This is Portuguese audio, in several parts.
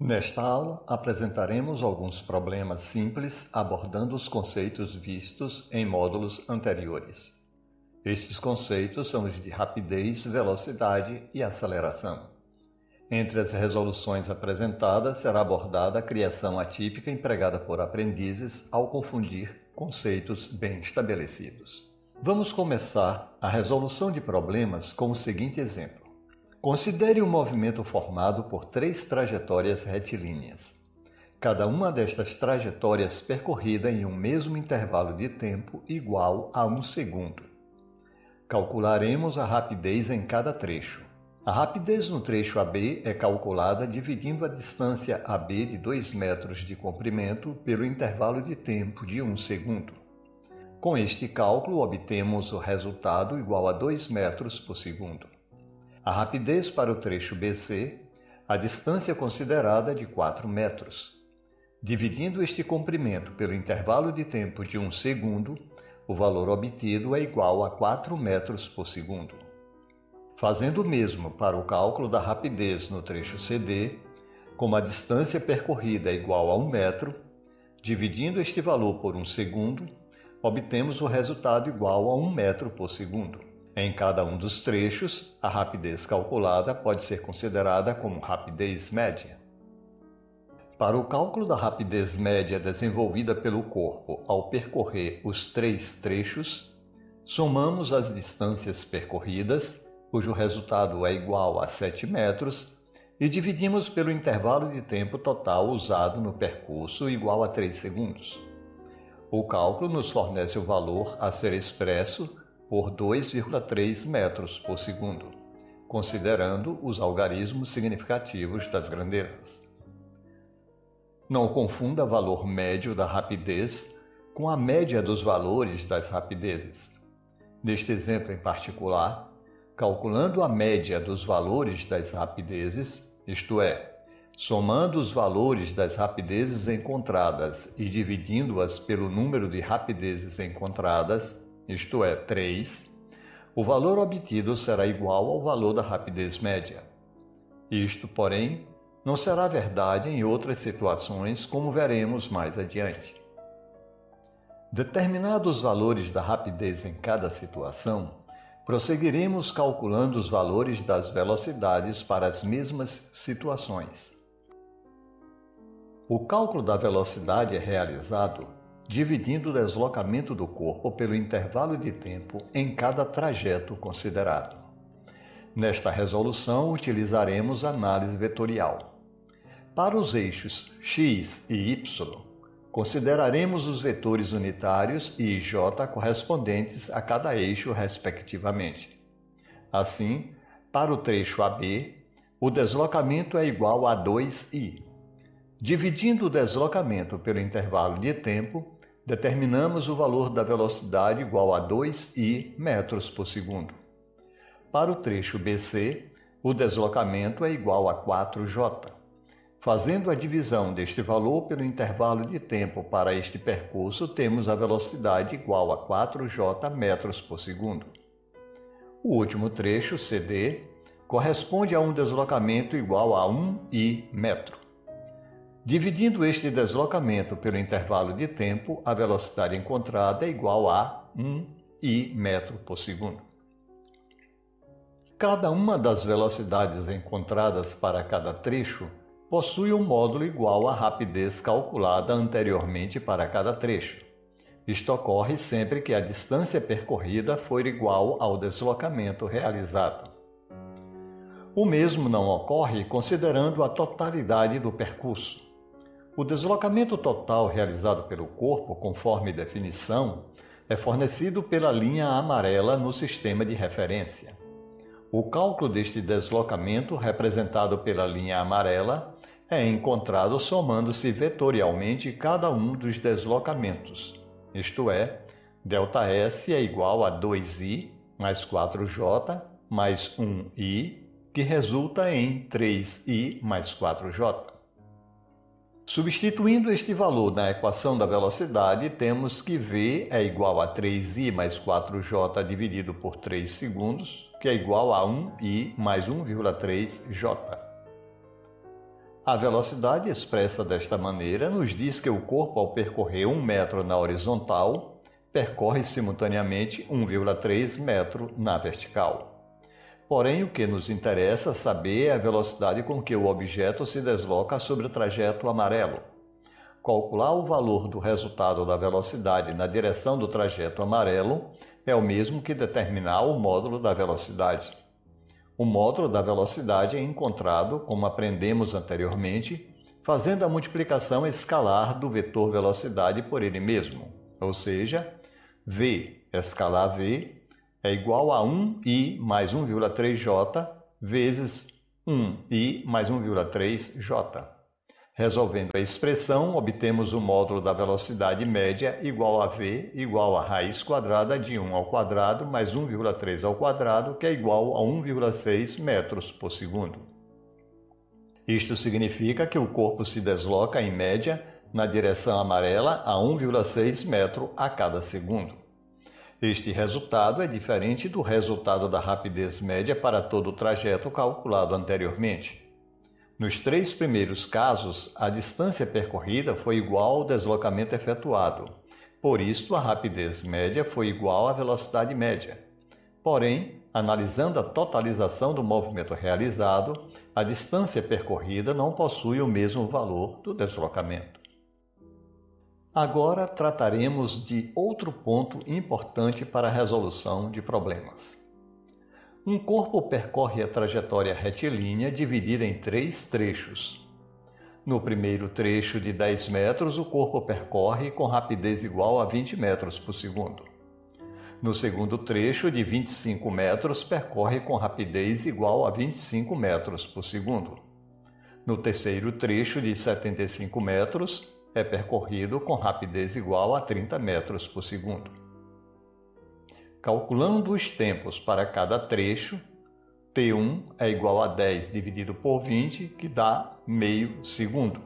Nesta aula, apresentaremos alguns problemas simples abordando os conceitos vistos em módulos anteriores. Estes conceitos são os de rapidez, velocidade e aceleração. Entre as resoluções apresentadas, será abordada a criação atípica empregada por aprendizes ao confundir conceitos bem estabelecidos. Vamos começar a resolução de problemas com o seguinte exemplo. Considere um movimento formado por 3 trajetórias retilíneas. Cada uma destas trajetórias percorrida em um mesmo intervalo de tempo igual a 1 segundo. Calcularemos a rapidez em cada trecho. A rapidez no trecho AB é calculada dividindo a distância AB de 2 metros de comprimento pelo intervalo de tempo de 1 segundo. Com este cálculo, obtemos o resultado igual a 2 metros por segundo. A rapidez para o trecho BC, a distância considerada é de 4 metros. Dividindo este comprimento pelo intervalo de tempo de 1 segundo, o valor obtido é igual a 4 metros por segundo. Fazendo o mesmo para o cálculo da rapidez no trecho CD, como a distância percorrida é igual a 1 metro, dividindo este valor por 1 segundo, obtemos o resultado igual a 1 metro por segundo. Em cada um dos trechos, a rapidez calculada pode ser considerada como rapidez média. Para o cálculo da rapidez média desenvolvida pelo corpo ao percorrer os 3 trechos, somamos as distâncias percorridas, cujo resultado é igual a 7 metros, e dividimos pelo intervalo de tempo total usado no percurso igual a 3 segundos. O cálculo nos fornece o valor a ser expresso por 2,3 metros por segundo, considerando os algarismos significativos das grandezas. Não confunda valor médio da rapidez com a média dos valores das rapidezes. Neste exemplo em particular, calculando a média dos valores das rapidezes, isto é, somando os valores das rapidezes encontradas e dividindo-as pelo número de rapidezes encontradas, isto é, 3, o valor obtido será igual ao valor da rapidez média. Isto, porém, não será verdade em outras situações, como veremos mais adiante. Determinados os valores da rapidez em cada situação, prosseguiremos calculando os valores das velocidades para as mesmas situações. O cálculo da velocidade é realizado dividindo o deslocamento do corpo pelo intervalo de tempo em cada trajeto considerado. Nesta resolução, utilizaremos análise vetorial. Para os eixos x e y, consideraremos os vetores unitários i e j correspondentes a cada eixo, respectivamente. Assim, para o trecho AB, o deslocamento é igual a 2i. Dividindo o deslocamento pelo intervalo de tempo, determinamos o valor da velocidade igual a 2i metros por segundo. Para o trecho BC, o deslocamento é igual a 4j. Fazendo a divisão deste valor pelo intervalo de tempo para este percurso, temos a velocidade igual a 4j metros por segundo. O último trecho, CD, corresponde a um deslocamento igual a 1i metro. Dividindo este deslocamento pelo intervalo de tempo, a velocidade encontrada é igual a 1i metro por segundo. Cada uma das velocidades encontradas para cada trecho possui um módulo igual à rapidez calculada anteriormente para cada trecho. Isto ocorre sempre que a distância percorrida for igual ao deslocamento realizado. O mesmo não ocorre considerando a totalidade do percurso. O deslocamento total realizado pelo corpo, conforme definição, é fornecido pela linha amarela no sistema de referência. O cálculo deste deslocamento, representado pela linha amarela, é encontrado somando-se vetorialmente cada um dos deslocamentos. Isto é, ΔS é igual a 2i mais 4j mais 1i, que resulta em 3i mais 4j. Substituindo este valor na equação da velocidade, temos que V é igual a 3i mais 4j dividido por 3 segundos, que é igual a 1i mais 1,3j. A velocidade expressa desta maneira nos diz que o corpo, ao percorrer 1 metro na horizontal, percorre simultaneamente 1,3 metro na vertical. Porém, o que nos interessa saber é a velocidade com que o objeto se desloca sobre o trajeto amarelo. Calcular o valor do resultado da velocidade na direção do trajeto amarelo é o mesmo que determinar o módulo da velocidade. O módulo da velocidade é encontrado, como aprendemos anteriormente, fazendo a multiplicação escalar do vetor velocidade por ele mesmo, ou seja, v escalar v é igual a 1i mais 1,3j vezes 1i mais 1,3j. Resolvendo a expressão, obtemos o módulo da velocidade média igual a v igual a raiz quadrada de 1 ao quadrado mais 1,3 ao quadrado, que é igual a 1,6 metros por segundo. Isto significa que o corpo se desloca, em média, na direção amarela a 1,6 metro a cada segundo. Este resultado é diferente do resultado da rapidez média para todo o trajeto calculado anteriormente. Nos 3 primeiros casos, a distância percorrida foi igual ao deslocamento efetuado. Por isso, a rapidez média foi igual à velocidade média. Porém, analisando a totalização do movimento realizado, a distância percorrida não possui o mesmo valor do deslocamento. Agora trataremos de outro ponto importante para a resolução de problemas. Um corpo percorre a trajetória retilínea dividida em 3 trechos. No primeiro trecho de 10 metros, o corpo percorre com rapidez igual a 20 metros por segundo. No segundo trecho de 25 metros, percorre com rapidez igual a 25 metros por segundo. No terceiro trecho de 75 metros, é percorrido com rapidez igual a 30 metros por segundo. Calculando os tempos para cada trecho, T1 é igual a 10 dividido por 20, que dá meio segundo.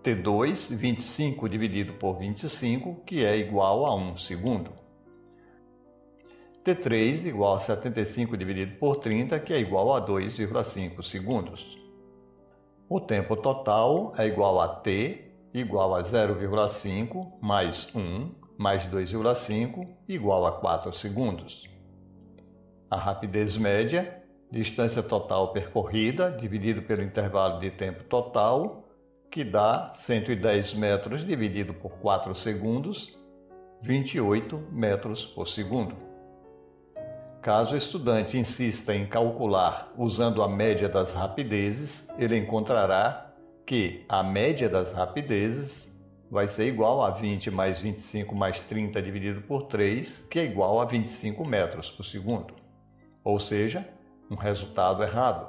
T2, 25 dividido por 25, que é igual a 1 segundo. T3 igual a 75 dividido por 30, que é igual a 2,5 segundos. O tempo total é igual a T igual a 0,5 mais 1 mais 2,5 igual a 4 segundos. A rapidez média, distância total percorrida, dividido pelo intervalo de tempo total, que dá 110 metros dividido por 4 segundos, 28 metros por segundo. Caso o estudante insista em calcular usando a média das rapidezes, ele encontrará que a média das rapidezes vai ser igual a 20 mais 25 mais 30 dividido por 3, que é igual a 25 metros por segundo. Ou seja, um resultado errado.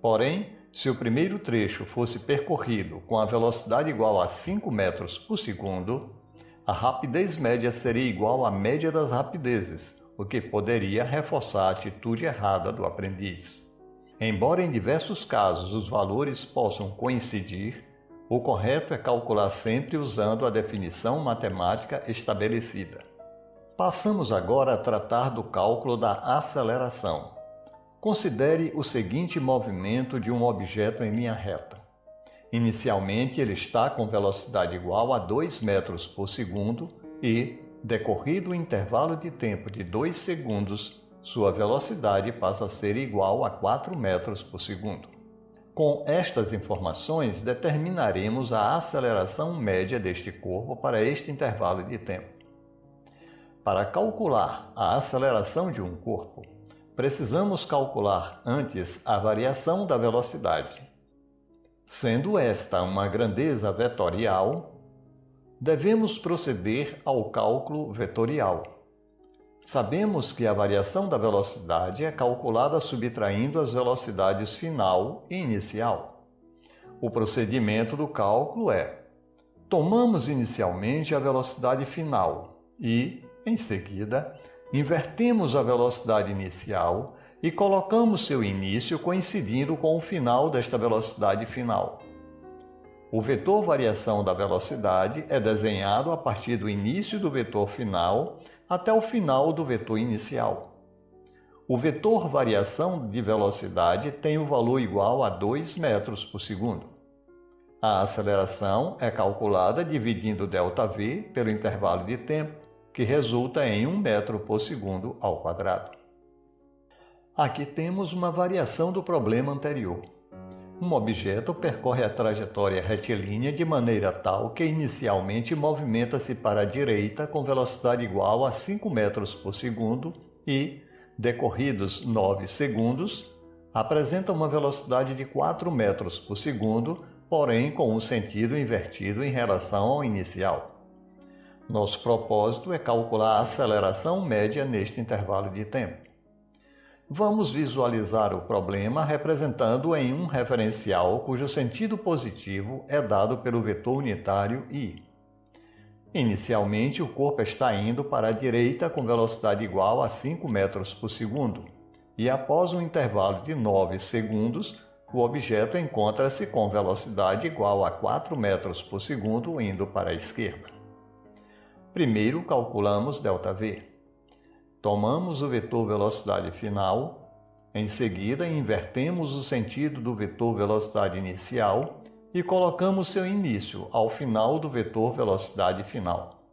Porém, se o primeiro trecho fosse percorrido com a velocidade igual a 5 metros por segundo, a rapidez média seria igual à média das rapidezes, o que poderia reforçar a atitude errada do aprendiz. Embora em diversos casos os valores possam coincidir, o correto é calcular sempre usando a definição matemática estabelecida. Passamos agora a tratar do cálculo da aceleração. Considere o seguinte movimento de um objeto em linha reta. Inicialmente, ele está com velocidade igual a 2 metros por segundo e, decorrido o intervalo de tempo de 2 segundos, sua velocidade passa a ser igual a 4 metros por segundo. Com estas informações, determinaremos a aceleração média deste corpo para este intervalo de tempo. Para calcular a aceleração de um corpo, precisamos calcular antes a variação da velocidade. Sendo esta uma grandeza vetorial, devemos proceder ao cálculo vetorial. Sabemos que a variação da velocidade é calculada subtraindo as velocidades final e inicial. O procedimento do cálculo é: tomamos inicialmente a velocidade final e, em seguida, invertemos a velocidade inicial e colocamos seu início coincidindo com o final desta velocidade final. O vetor variação da velocidade é desenhado a partir do início do vetor final até o final do vetor inicial. O vetor variação de velocidade tem o valor igual a 2 metros por segundo. A aceleração é calculada dividindo ΔV pelo intervalo de tempo, que resulta em 1 metro por segundo ao quadrado. Aqui temos uma variação do problema anterior. Um objeto percorre a trajetória retilínea de maneira tal que inicialmente movimenta-se para a direita com velocidade igual a 5 metros por segundo e, decorridos 9 segundos, apresenta uma velocidade de 4 metros por segundo, porém com um sentido invertido em relação ao inicial. Nosso propósito é calcular a aceleração média neste intervalo de tempo. Vamos visualizar o problema representando em um referencial cujo sentido positivo é dado pelo vetor unitário I. Inicialmente, o corpo está indo para a direita com velocidade igual a 5 metros por segundo, e após um intervalo de 9 segundos, o objeto encontra-se com velocidade igual a 4 metros por segundo indo para a esquerda. Primeiro, calculamos ΔV. Tomamos o vetor velocidade final, em seguida invertemos o sentido do vetor velocidade inicial e colocamos seu início ao final do vetor velocidade final.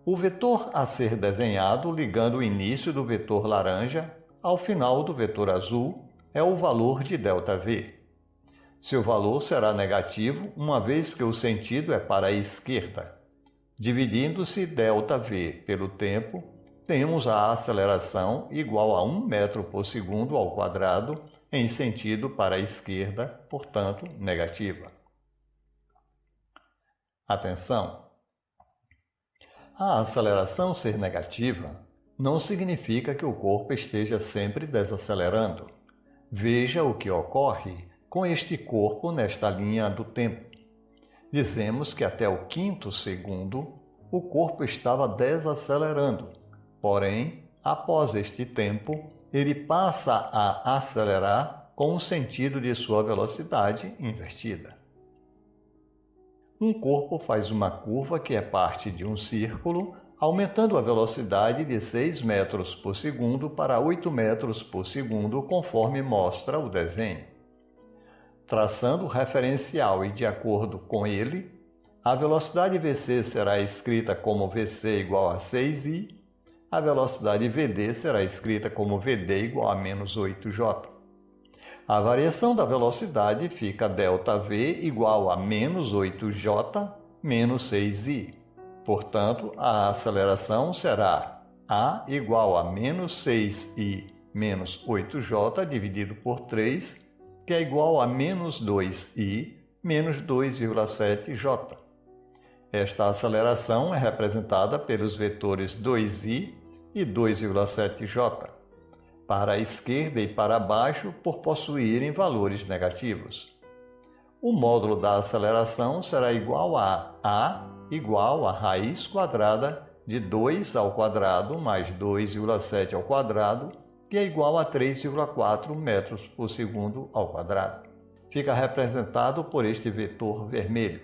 O vetor a ser desenhado ligando o início do vetor laranja ao final do vetor azul é o valor de ΔV. Seu valor será negativo, uma vez que o sentido é para a esquerda. Dividindo-se ΔV pelo tempo, temos a aceleração igual a 1 metro por segundo ao quadrado em sentido para a esquerda, portanto, negativa. Atenção! A aceleração ser negativa não significa que o corpo esteja sempre desacelerando. Veja o que ocorre com este corpo nesta linha do tempo. Dizemos que até o 5º segundo o corpo estava desacelerando. Porém, após este tempo, ele passa a acelerar com o sentido de sua velocidade invertida. Um corpo faz uma curva que é parte de um círculo, aumentando a velocidade de 6 metros por segundo para 8 metros por segundo, conforme mostra o desenho. Traçando o referencial e de acordo com ele, a velocidade VC será escrita como VC igual a 6i, a velocidade VD será escrita como VD igual a menos 8J. A variação da velocidade fica ΔV igual a menos 8J menos 6i. Portanto, a aceleração será A igual a menos 6i menos 8J dividido por 3, que é igual a menos 2i menos 2,7J. Esta aceleração é representada pelos vetores 2i e 2,7J, para a esquerda e para baixo por possuírem valores negativos. O módulo da aceleração será igual a igual a raiz quadrada de 2 ao quadrado mais 2,7 ao quadrado, que é igual a 3,4 metros por segundo ao quadrado. Fica representado por este vetor vermelho.